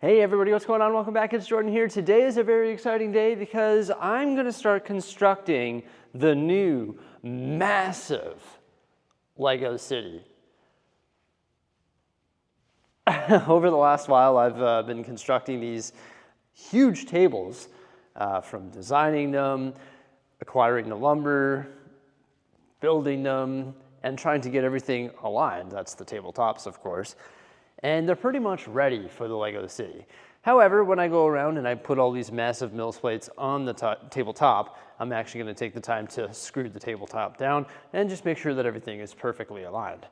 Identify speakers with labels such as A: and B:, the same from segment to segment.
A: Hey everybody, what's going on? Welcome back, it's Jordan here. Today is a very exciting day because I'm gonna start constructing the new massive Lego city. Over the last while, I've been constructing these huge tables, from designing them, acquiring the lumber, building them, and trying to get everything aligned. That's the tabletops, of course. And they're pretty much ready for the Lego city. However, when I go around and I put all these massive mills plates on the tabletop, I'm actually going to take the time to screw the tabletop down and just make sure that everything is perfectly aligned.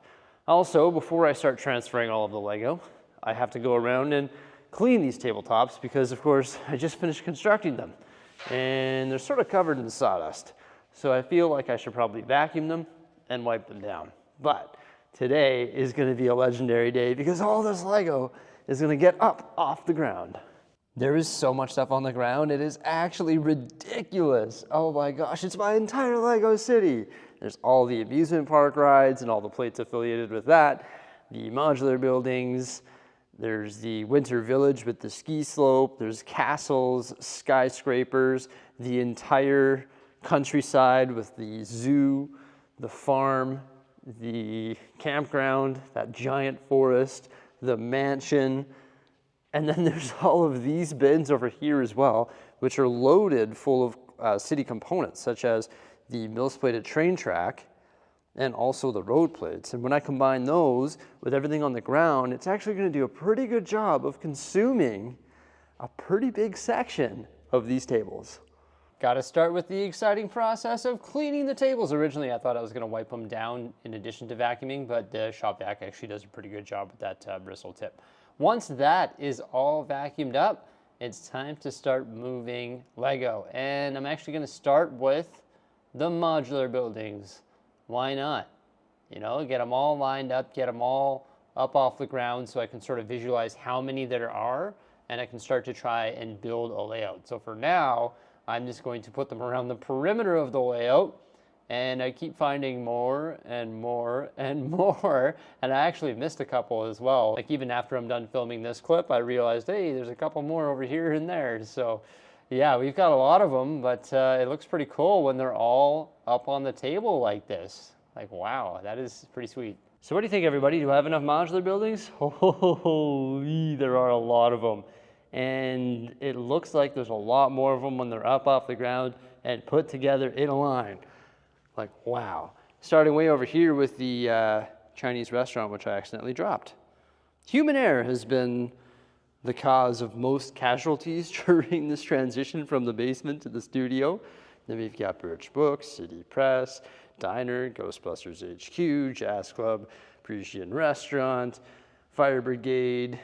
A: Also, before I start transferring all of the Lego, I have to go around and clean these tabletops because, of course, I just finished constructing them and they're sort of covered in sawdust. So I feel like I should probably vacuum them and wipe them down. But today is going to be a legendary day because all this Lego is going to get up off the ground. There is so much stuff on the ground, it is actually ridiculous. Oh my gosh, it's my entire Lego city. There's all the amusement park rides and all the plates affiliated with that, the modular buildings, there's the winter village with the ski slope, there's castles, skyscrapers, the entire countryside with the zoo, the farm, the campground, that giant forest, the mansion, and then there's all of these bins over here as well, which are loaded full of city components, such as the mills-plated train track and also the road plates. And when I combine those with everything on the ground, it's actually going to do a pretty good job of consuming a pretty big section of these tables. Got to start with the exciting process of cleaning the tables. Originally, I thought I was going to wipe them down in addition to vacuuming, but the shop vac actually does a pretty good job with that bristle tip. Once that is all vacuumed up, it's time to start moving Lego. And I'm actually going to start with the modular buildings. Why not? You know, get them all lined up, get them all up off the ground so I can sort of visualize how many there are, and I can start to try and build a layout. So for now, I'm just going to put them around the perimeter of the layout, and I keep finding more and more and more, and I actually missed a couple as well. Like even after I'm done filming this clip, I realized, hey, there's a couple more over here and there. So yeah, we've got a lot of them, but it looks pretty cool when they're all up on the table like this. Like, wow, that is pretty sweet. So what do you think, everybody? Do I have enough modular buildings? Holy, there are a lot of them. And it looks like there's a lot more of them when they're up off the ground and put together in a line. Like, wow. Starting way over here with the Chinese restaurant, which I accidentally dropped. Human error has been the cause of most casualties during this transition from the basement to the studio. Then we've got Birch Books, City Press, Diner, Ghostbusters HQ, Jazz Club, Parisian Restaurant, Fire Brigade,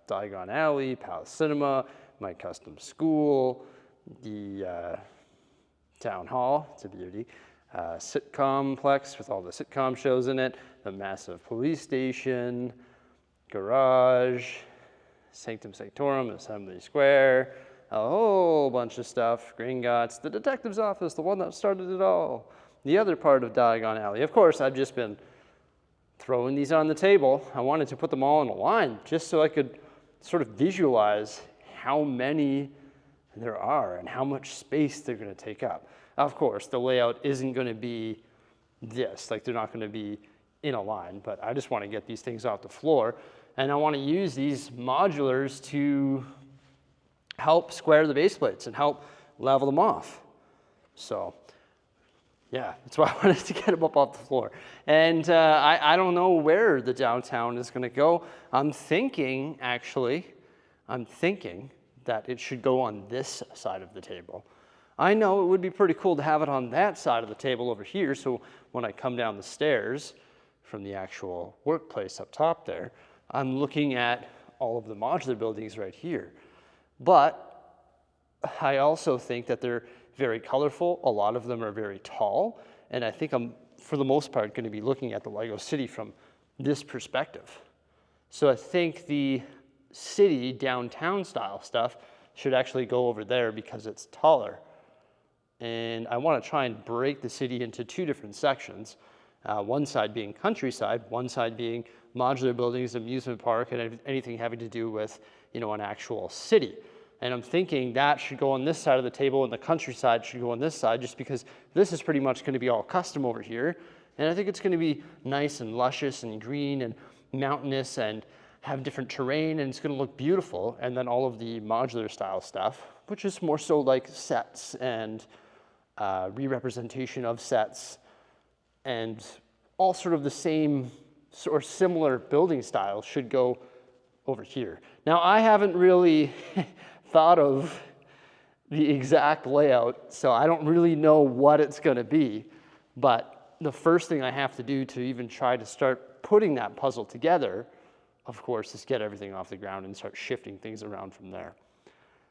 A: Diagon Alley, Palace Cinema, My Custom School, the Town Hall, it's a beauty, sitcomplex with all the sitcom shows in it, the massive police station, garage, Sanctum Sanctorum, Assembly Square, a whole bunch of stuff, Gringotts, the detective's office, the one that started it all, the other part of Diagon Alley. Of course, I've just been throwing these on the table. I wanted to put them all in a line just so I could sort of visualize how many there are and how much space they're going to take up. Of course, the layout isn't going to be this, like they're not going to be in a line, but I just want to get these things off the floor, and I want to use these modulars to help square the base plates and help level them off. So yeah, that's why I wanted to get them up off the floor. And I don't know where the downtown is going to go. I'm thinking that it should go on this side of the table. I know it would be pretty cool to have it on that side of the table over here, so when I come down the stairs from the actual workplace up top there, I'm looking at all of the modular buildings right here. But I also think that they're very colorful. A lot of them are very tall, and I think I'm, for the most part, going to be looking at the Lego city from this perspective. So I think the city downtown style stuff should actually go over there because it's taller. And I want to try and break the city into two different sections. One side being countryside, one side being modular buildings, amusement park, and anything having to do with, you know, an actual city. And I'm thinking that should go on this side of the table and the countryside should go on this side, just because this is pretty much going to be all custom over here. And I think it's going to be nice and luscious and green and mountainous and have different terrain, and it's going to look beautiful. And then all of the modular style stuff, which is more so like sets and re-representation of sets and all sort of the same or similar building styles, should go over here. Now, I haven't really thought of the exact layout, so I don't really know what it's going to be, but the first thing I have to do to even try to start putting that puzzle together, of course, is get everything off the ground and start shifting things around from there.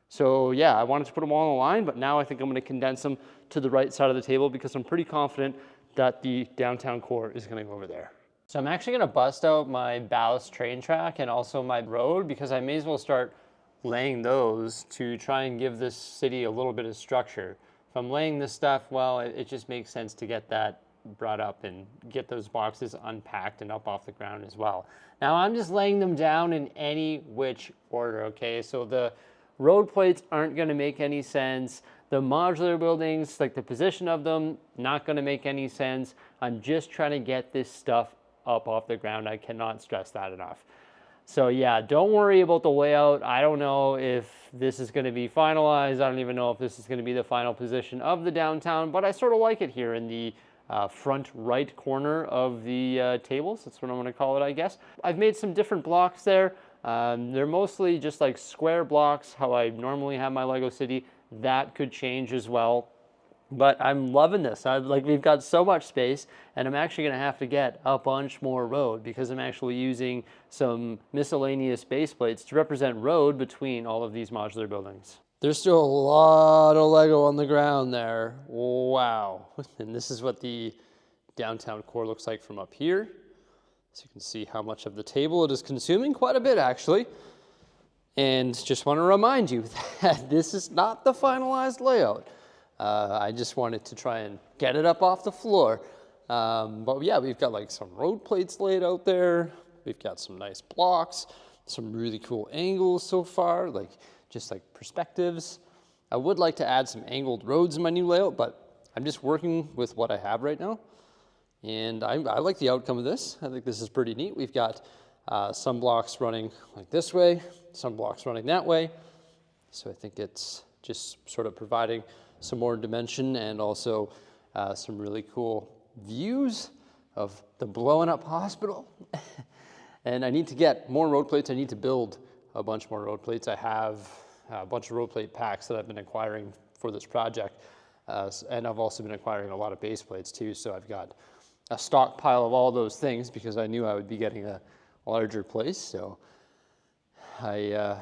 A: So yeah, I wanted to put them all on the line, but now I think I'm going to condense them to the right side of the table because I'm pretty confident that the downtown core is going to go over there. So I'm actually going to bust out my ballast train track and also my road, because I may as well start laying those to try and give this city a little bit of structure. If I'm laying this stuff, well, it just makes sense to get that brought up and get those boxes unpacked and up off the ground as well. Now I'm just laying them down in any which order, okay? So the road plates aren't going to make any sense. The modular buildings, like the position of them, not going to make any sense. I'm just trying to get this stuff up off the ground. I cannot stress that enough. So yeah, don't worry about the layout. I don't know if this is going to be finalized. I don't even know if this is going to be the final position of the downtown, but I sort of like it here in the front right corner of the tables. That's what I'm going to call it, I guess. I've made some different blocks there. They're mostly just like square blocks, how I normally have my Lego city. That could change as well. But I'm loving this. We've got so much space, and I'm actually going to have to get a bunch more road because I'm actually using some miscellaneous base plates to represent road between all of these modular buildings. There's still a lot of Lego on the ground there. Wow. And this is what the downtown core looks like from up here. So you can see how much of the table it is consuming, quite a bit actually. And just want to remind you that this is not the finalized layout. I just wanted to try and get it up off the floor. But yeah, we've got like some road plates laid out there. We've got some nice blocks, some really cool angles so far, like just like perspectives. I would like to add some angled roads in my new layout, but I'm just working with what I have right now. And I like the outcome of this. I think this is pretty neat. We've got some blocks running like this way, some blocks running that way. So I think it's just sort of providing some more dimension and also some really cool views of the blowing up hospital. And I need to get more road plates. I need to build a bunch more road plates. I have a bunch of road plate packs that I've been acquiring for this project. And I've also been acquiring a lot of base plates too. So I've got a stockpile of all those things because I knew I would be getting a larger place. So I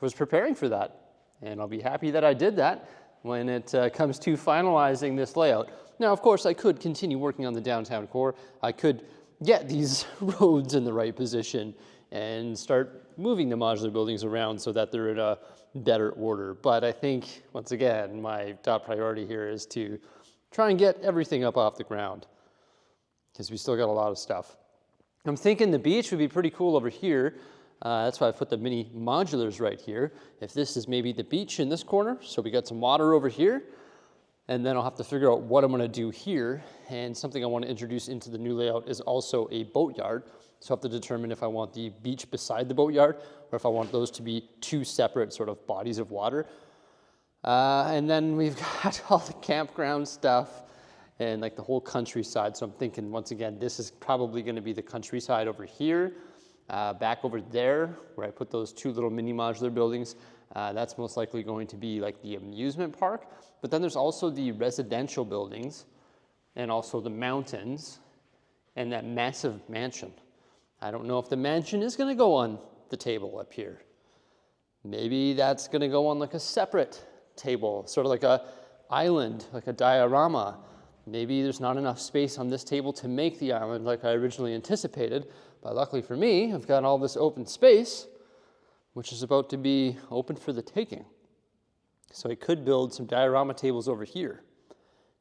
A: was preparing for that. And I'll be happy that I did that when it comes to finalizing this layout. Now, of course, I could continue working on the downtown core. I could get these roads in the right position and start moving the modular buildings around so that they're in a better order. But I think, once again, my top priority here is to try and get everything up off the ground because we still got a lot of stuff. I'm thinking the beach would be pretty cool over here. That's why I put the mini modulars right here. If this is maybe the beach in this corner, so we got some water over here, and then I'll have to figure out what I'm gonna do here. And something I want to introduce into the new layout is also a boatyard. So I have to determine if I want the beach beside the boatyard or if I want those to be two separate sort of bodies of water. And then we've got all the campground stuff and like the whole countryside. So I'm thinking, once again, this is probably gonna be the countryside over here. Back over there, where I put those two little mini modular buildings, that's most likely going to be like the amusement park. But then there's also the residential buildings and also the mountains and that massive mansion. I don't know if the mansion is going to go on the table up here. Maybe that's going to go on like a separate table, sort of like a island, like a diorama. Maybe there's not enough space on this table to make the island like I originally anticipated. But luckily for me, I've got all this open space, which is about to be open for the taking. So I could build some diorama tables over here,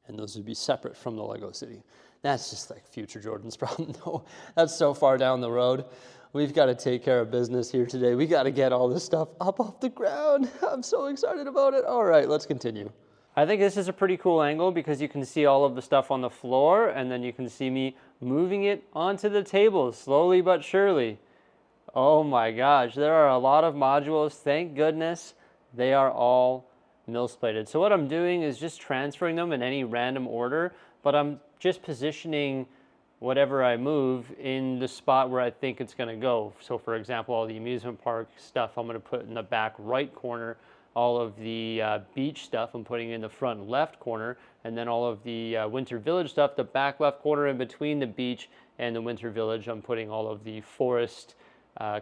A: and those would be separate from the Lego city. That's just like future Jordan's problem. No, that's so far down the road. We've got to take care of business here today. We got to get all this stuff up off the ground. I'm so excited about it. All right, let's continue. I think this is a pretty cool angle because you can see all of the stuff on the floor, and then you can see me moving it onto the table slowly but surely. Oh my gosh, there are a lot of modules. Thank goodness they are all MILS-plated. So what I'm doing is just transferring them in any random order, but I'm just positioning whatever I move in the spot where I think it's going to go. So for example, all the amusement park stuff I'm going to put in the back right corner. All of the beach stuff I'm putting in the front left corner, and then all of the winter village stuff, the back left corner. In between the beach and the winter village, I'm putting all of the forest,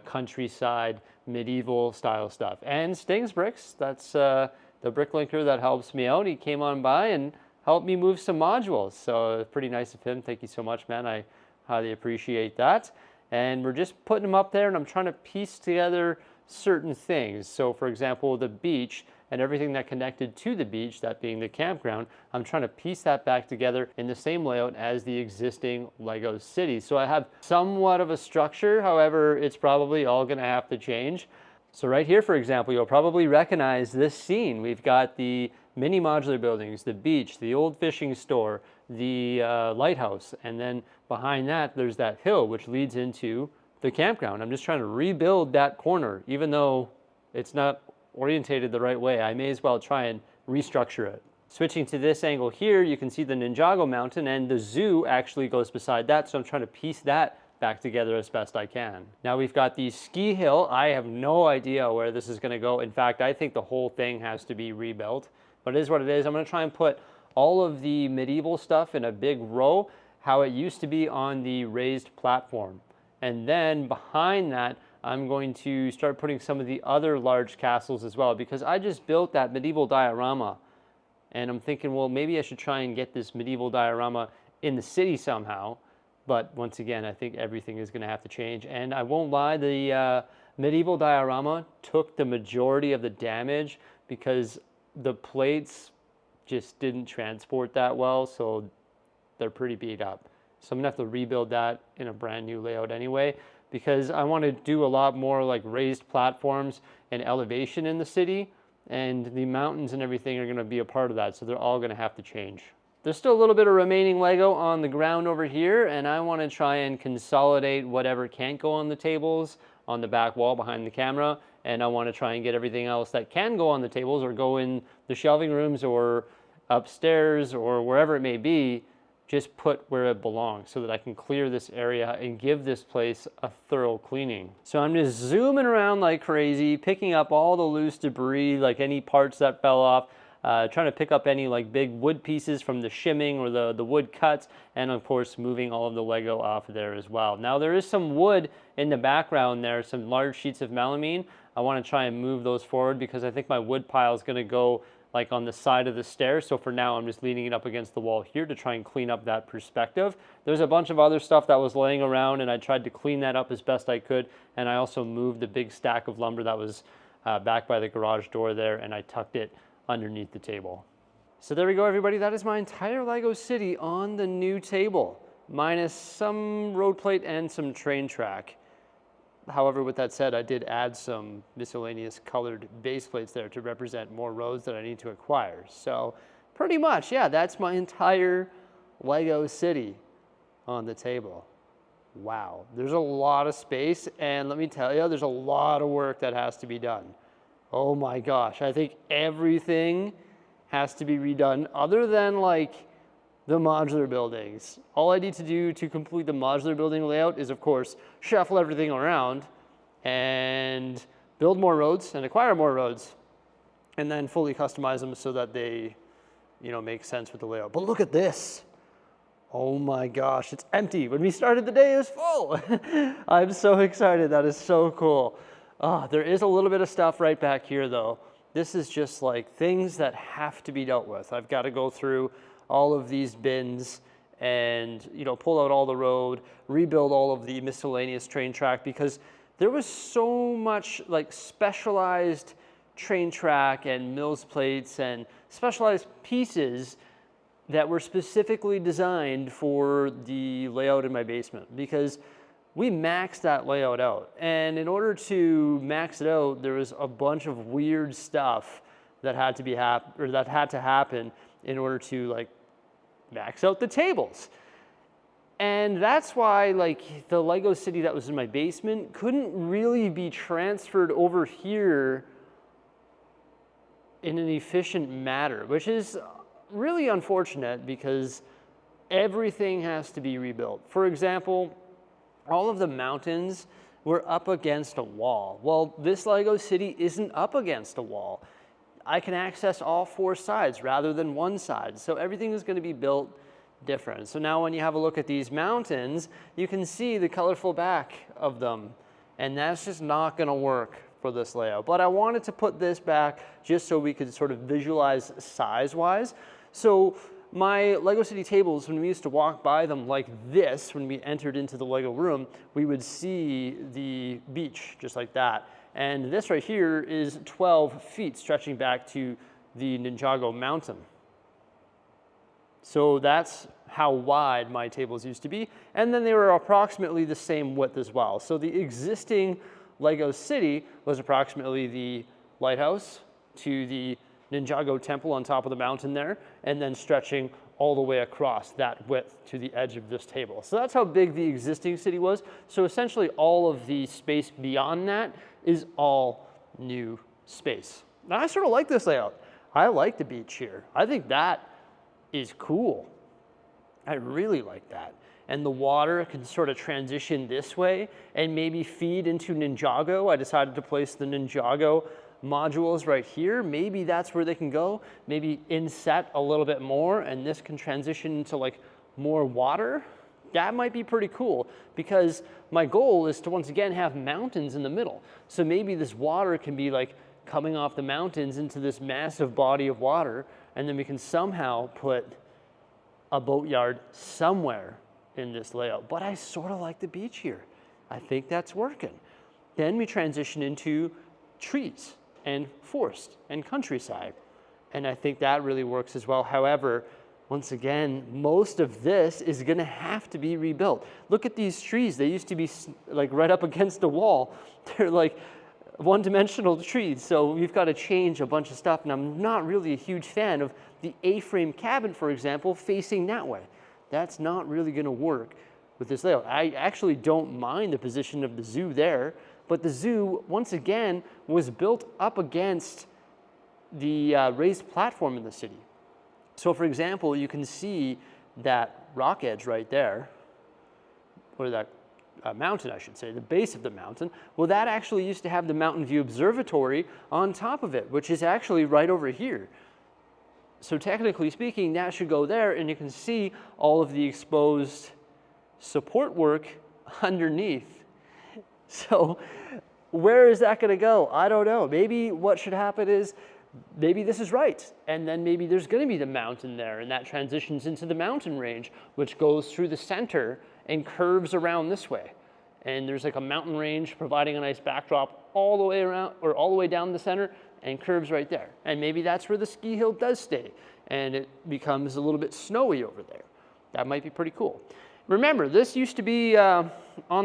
A: countryside, medieval style stuff. And Sting's Bricks, that's the bricklinker that helps me out. He came on by and helped me move some modules. So pretty nice of him. Thank you so much, man. I highly appreciate that. And we're just putting them up there, and I'm trying to piece together certain things. So for example, the beach and everything that connected to the beach, that being the campground, I'm trying to piece that back together in the same layout as the existing Lego city. So I have somewhat of a structure, however, it's probably all gonna have to change. So right here, for example, you'll probably recognize this scene. We've got the mini modular buildings, the beach, the old fishing store, the lighthouse, and then behind that, there's that hill, which leads into the campground. I'm just trying to rebuild that corner, even though it's not orientated the right way. I may as well try and restructure it. Switching to this angle here, you can see the Ninjago Mountain, and the zoo actually goes beside that, so I'm trying to piece that back together as best I can. Now we've got the ski hill. I have no idea where this is gonna go. In fact, I think the whole thing has to be rebuilt, but it is what it is. I'm gonna try and put all of the medieval stuff in a big row, how it used to be on the raised platform. And then behind that, I'm going to start putting some of the other large castles as well, because I just built that medieval diorama. And I'm thinking, well, maybe I should try and get this medieval diorama in the city somehow. But once again, I think everything is gonna have to change. And I won't lie, the medieval diorama took the majority of the damage because the plates just didn't transport that well, so they're pretty beat up. So I'm gonna have to rebuild that in a brand new layout anyway, because I want to do a lot more like raised platforms and elevation in the city, and the mountains and everything are gonna be a part of that, so they're all gonna have to change. There's still a little bit of remaining Lego on the ground over here, and I want to try and consolidate whatever can't go on the tables on the back wall behind the camera, and I want to try and get everything else that can go on the tables or go in the shelving rooms or upstairs or wherever it may be, just put where it belongs so that I can clear this area and give this place a thorough cleaning. So I'm just zooming around like crazy, picking up all the loose debris, like any parts that fell off, trying to pick up any like big wood pieces from the shimming or the wood cuts, and of course moving all of the Lego off there as well. Now there is some wood in the background there, some large sheets of melamine. I want to try and move those forward because I think my wood pile is going to go like on the side of the stairs. So for now, I'm just leaning it up against the wall here to try and clean up that perspective. There's a bunch of other stuff that was laying around, and I tried to clean that up as best I could. And I also moved the big stack of lumber that was back by the garage door there, and I tucked it underneath the table. So there we go, everybody. That is my entire Lego city on the new table, minus some road plate and some train track. However, with that said, I did add some miscellaneous colored base plates there to represent more roads that I need to acquire. So pretty much, yeah, that's my entire Lego city on the table. Wow, there's a lot of space, and let me tell you, there's a lot of work that has to be done. Oh my gosh, I think everything has to be redone other than like the modular buildings. All I need to do to complete the modular building layout is, of course, shuffle everything around and build more roads and acquire more roads, and then fully customize them so that they, you know, make sense with the layout. But look at this. Oh my gosh, it's empty. When we started the day, it was full. I'm so excited. That is so cool. There is a little bit of stuff right back here though. This is just like things that have to be dealt with. I've got to go through all of these bins and, you know, pull out all the road, rebuild all of the miscellaneous train track, because there was so much like specialized train track and mills plates and specialized pieces that were specifically designed for the layout in my basement, because we maxed that layout out. And in order to max it out, there was a bunch of weird stuff that had to happen in order to like max out the tables. And that's why like the Lego city that was in my basement couldn't really be transferred over here in an efficient manner, which is really unfortunate because everything has to be rebuilt. For example, all of the mountains were up against a wall. Well, this Lego city isn't up against a wall. I can access all 4 sides rather than one side. So everything is going to be built different. So now when you have a look at these mountains, you can see the colorful back of them. And that's just not going to work for this layout. But I wanted to put this back just so we could sort of visualize size-wise. So my Lego City tables, when we used to walk by them like this, when we entered into the Lego room, we would see the beach just like that. And this right here is 12 feet stretching back to the Ninjago mountain. So that's how wide my tables used to be. And then they were approximately the same width as well. So the existing Lego City was approximately the lighthouse to the Ninjago temple on top of the mountain there, and then stretching all the way across that width to the edge of this table. So that's how big the existing city was. So essentially all of the space beyond that is all new space. Now I sort of like this layout. I like the beach here. I think that is cool. I really like that. And the water can sort of transition this way and maybe feed into Ninjago. I decided to place the Ninjago modules right here. Maybe that's where they can go. Maybe inset a little bit more and this can transition into like more water. That might be pretty cool because my goal is to once again have mountains in the middle. So maybe this water can be like coming off the mountains into this massive body of water, and then we can somehow put a boatyard somewhere in this layout. But I sort of like the beach here. I think that's working. Then we transition into trees and forest and countryside. And I think that really works as well. However, once again, most of this is gonna have to be rebuilt. Look at these trees. They used to be like right up against a wall. They're like one-dimensional trees. So we've got to change a bunch of stuff. And I'm not really a huge fan of the A-frame cabin, for example, facing that way. That's not really gonna work with this layout. I actually don't mind the position of the zoo there, but the zoo, once again, was built up against the raised platform in the city. So for example, you can see that rock edge right there, or that mountain, I should say, the base of the mountain. Well, that actually used to have the Mountain View Observatory on top of it, which is actually right over here. So technically speaking, that should go there, and you can see all of the exposed support work underneath. So where is that gonna go? I don't know. Maybe what should happen is, maybe this is right, and then maybe there's gonna be the mountain there, and that transitions into the mountain range, which goes through the center and curves around this way. And there's like a mountain range providing a nice backdrop all the way around, or all the way down the center, and curves right there. And maybe that's where the ski hill does stay, and it becomes a little bit snowy over there. That might be pretty cool. Remember, this used to be on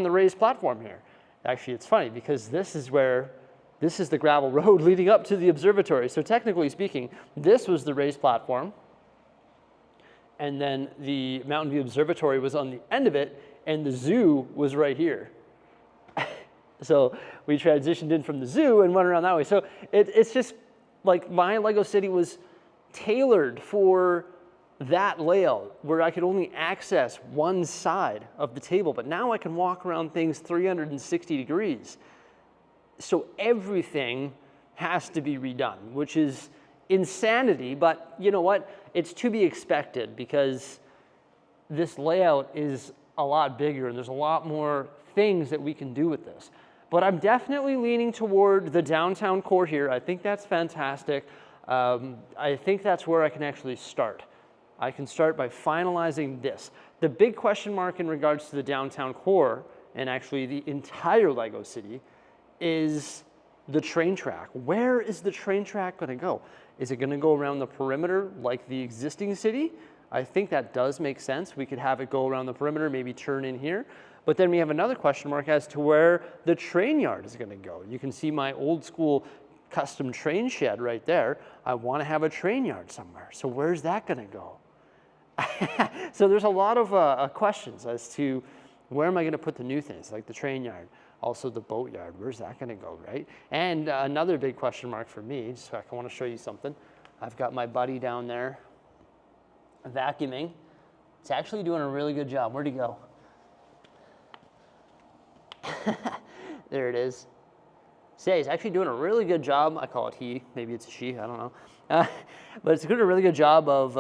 A: the raised platform here. Actually, it's funny because this is the gravel road leading up to the observatory. So technically speaking, this was the raised platform, and then the Mountain View Observatory was on the end of it, and the zoo was right here. So we transitioned in from the zoo and went around that way. So it's just like my Lego City was tailored for that layout where I could only access one side of the table, but now I can walk around things 360 degrees. So everything has to be redone, which is insanity, but you know what? It's to be expected because this layout is a lot bigger and there's a lot more things that we can do with this. But I'm definitely leaning toward the downtown core here. I think that's fantastic. I think that's where I can actually start. I can start by finalizing this. The big question mark in regards to the downtown core, and actually the entire Lego City, is the train track. Where is the train track gonna go? Is it gonna go around the perimeter like the existing city? I think that does make sense. We could have it go around the perimeter, maybe turn in here. But then we have another question mark as to where the train yard is going to go. You can see my old school custom train shed right there. I want to have a train yard somewhere. So where's that going to go? So there's a lot of questions as to where am I going to put the new things, like the train yard, also the boat yard. Where's that going to go, right? And another big question mark for me, so I want to show you something. I've got my buddy down there vacuuming. It's actually doing a really good job. Where'd he go? There it is. So yeah, he's actually doing a really good job. I call it he. Maybe it's a she. I don't know. But it's doing a really good job of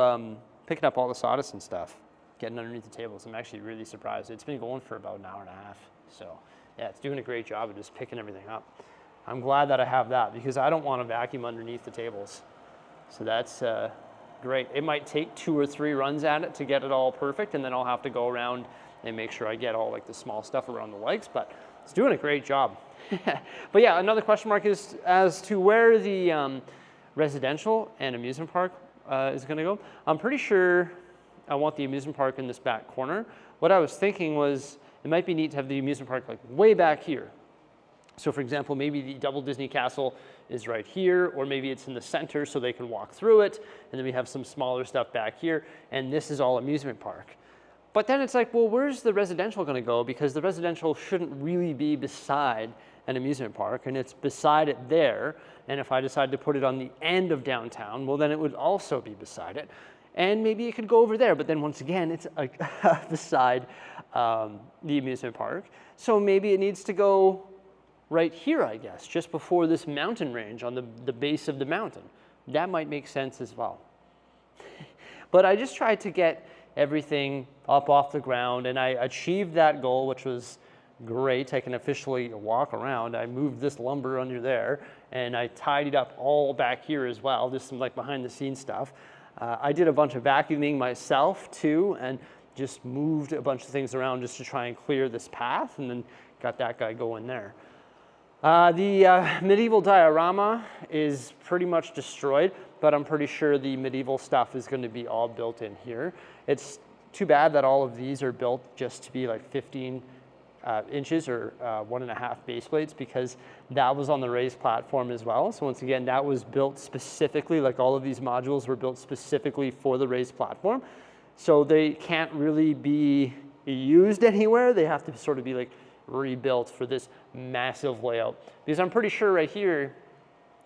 A: picking up all the sawdust and stuff, getting underneath the tables. I'm actually really surprised. It's been going for about an hour and a half. So yeah, it's doing a great job of just picking everything up. I'm glad that I have that because I don't want to vacuum underneath the tables. So that's great. It might take 2 or 3 runs at it to get it all perfect, and then I'll have to go around and make sure I get all like the small stuff around the legs, but it's doing a great job. But yeah, another question mark is as to where the residential and amusement park is going to go. I'm pretty sure I want the amusement park in this back corner. What I was thinking was it might be neat to have the amusement park like way back here. So for example, maybe the Double Disney Castle is right here, or maybe it's in the center so they can walk through it, and then we have some smaller stuff back here, and this is all amusement park. But then it's like, well, where's the residential going to go? Because the residential shouldn't really be beside an amusement park, and it's beside it there. And if I decide to put it on the end of downtown, well, then it would also be beside it. And maybe it could go over there, but then once again, it's beside the amusement park. So maybe it needs to go right here, I guess, just before this mountain range on the base of the mountain. That might make sense as well. But I just tried to get everything up off the ground, and I achieved that goal, which was great. I can officially walk around. I moved this lumber under there, and I tidied up all back here as well, just some like behind the scenes stuff. I did a bunch of vacuuming myself too, and just moved a bunch of things around just to try and clear this path, and then got that guy going there. The medieval diorama is pretty much destroyed, but I'm pretty sure the medieval stuff is going to be all built in here. It's too bad that all of these are built just to be like 15 inches or 1.5 base plates, because that was on the raised platform as well. So once again, that was built specifically, like all of these modules were built specifically for the raised platform. So they can't really be used anywhere. They have to sort of be like rebuilt for this massive layout, because I'm pretty sure right here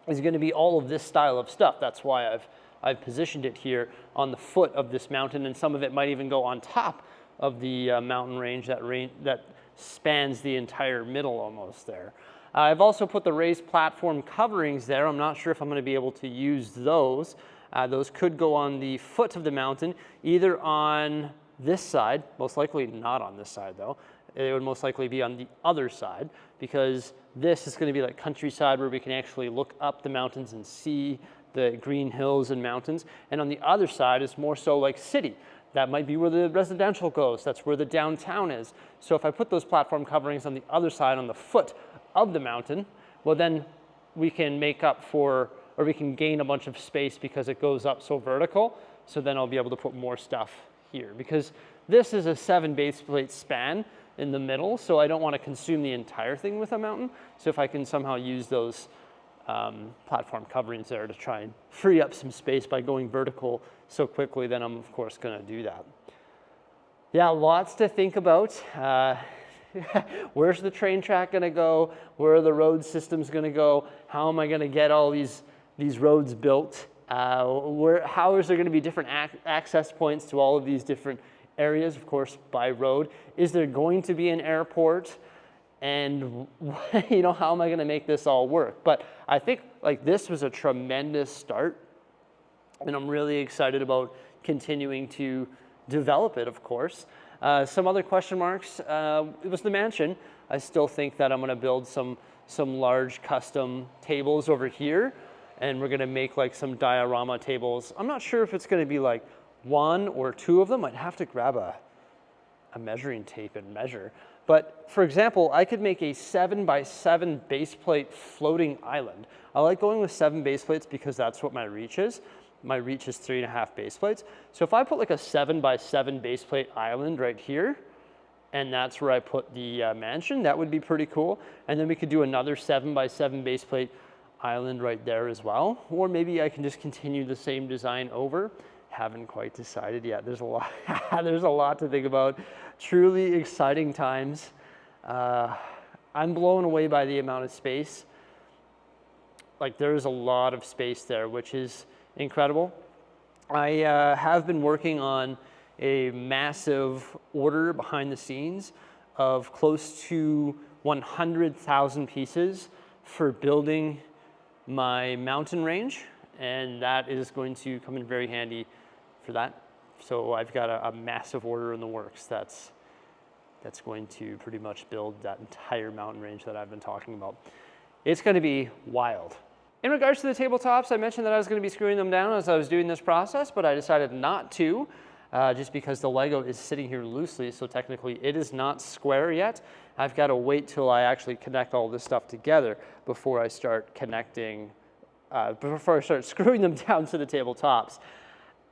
A: is going to be all of this style of stuff. That's why I've positioned it here on the foot of this mountain, and some of it might even go on top of the mountain range that spans the entire middle almost there. I've also put the raised platform coverings there. I'm not sure if I'm going to be able to use those. Those could go on the foot of the mountain, either on this side, most likely not on this side though. It would most likely be on the other side, because this is going to be like countryside where we can actually look up the mountains and see the green hills and mountains. And on the other side is more so like city. That might be where the residential goes. That's where the downtown is. So if I put those platform coverings on the other side, on the foot of the mountain, well then we can make up for, or we can gain a bunch of space because it goes up so vertical. So then I'll be able to put more stuff here, because this is a 7 base plate span in the middle, so I don't want to consume the entire thing with a mountain. So if I can somehow use those platform coverings there to try and free up some space by going vertical so quickly, then I'm of course going to do that. Yeah, lots to think about. Where's the train track going to go? Where are the road systems going to go? How am I going to get all these roads built? How is there going to be different access points to all of these different areas, of course, by road? Is there going to be an airport? And you know, how am I going to make this all work? But I think like this was a tremendous start, and I'm really excited about continuing to develop it, of course. Some other question marks, it was the mansion. I still think that I'm going to build some large custom tables over here, and we're going to make like some diorama tables. I'm not sure if it's going to be like 1 or 2 of them. I'd have to grab a measuring tape and measure. But for example, I could make a 7 by 7 base plate floating island. I like going with 7 base plates because that's what my reach is. my reach is 3.5 base plates. So if I put like a 7x7 base plate island right here, and that's where I put the mansion, that would be pretty cool. And then we could do another 7x7 base plate island right there as well. Or maybe I can just continue the same design over. Haven't quite decided yet. There's a lot, there's a lot to think about. Truly exciting times. I'm blown away by the amount of space. Like there's a lot of space there, which is incredible. I have been working on a massive order behind the scenes of close to 100,000 pieces for building my mountain range, and that is going to come in very handy for that. So I've got a massive order in the works that's going to pretty much build that entire mountain range that I've been talking about. It's going to be wild. In regards to the tabletops, I mentioned that I was going to be screwing them down as I was doing this process, but I decided not to, just because the Lego is sitting here loosely, so technically it is not square yet. I've got to wait till I actually connect all this stuff together before I start connecting, before I start screwing them down to the tabletops.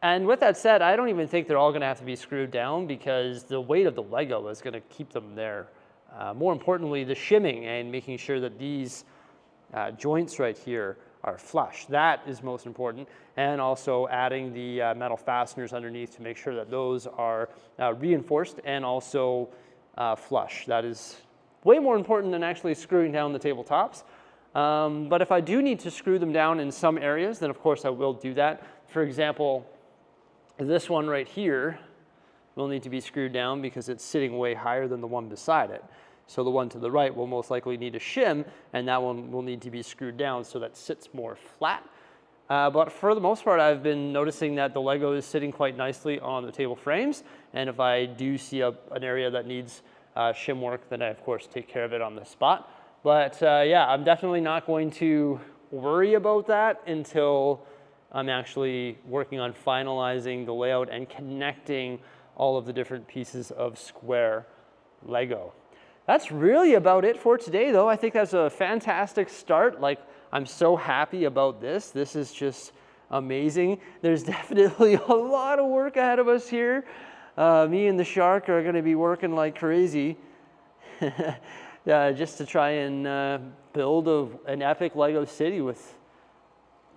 A: And with that said, I don't even think they're all going to have to be screwed down because the weight of the Lego is going to keep them there. More importantly, the shimming and making sure that these joints right here are flush. That is most important. And also adding the metal fasteners underneath to make sure that those are reinforced and also flush. That is way more important than actually screwing down the tabletops. But if I do need to screw them down in some areas, then of course I will do that. For example, this one right here will need to be screwed down because it's sitting way higher than the one beside it. So the one to the right will most likely need a shim, and that one will need to be screwed down so that sits more flat. But for the most part, I've been noticing that the Lego is sitting quite nicely on the table frames. And if I do see an area that needs shim work, then I of course take care of it on the spot. But yeah, I'm definitely not going to worry about that until I'm actually working on finalizing the layout and connecting all of the different pieces of square Lego. That's really about it for today, though. I think that's a fantastic start. Like, I'm so happy about this. This is just amazing. There's definitely a lot of work ahead of us here. Me and the shark are going to be working like crazy just to try and build an epic Lego city with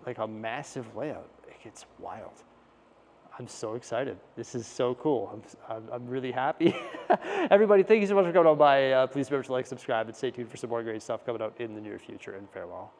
A: like a massive layout. It's wild. I'm so excited. This is so cool. I'm really happy. Everybody, thank you so much for coming on by. Please remember to like, subscribe, and stay tuned for some more great stuff coming out in the near future, and farewell.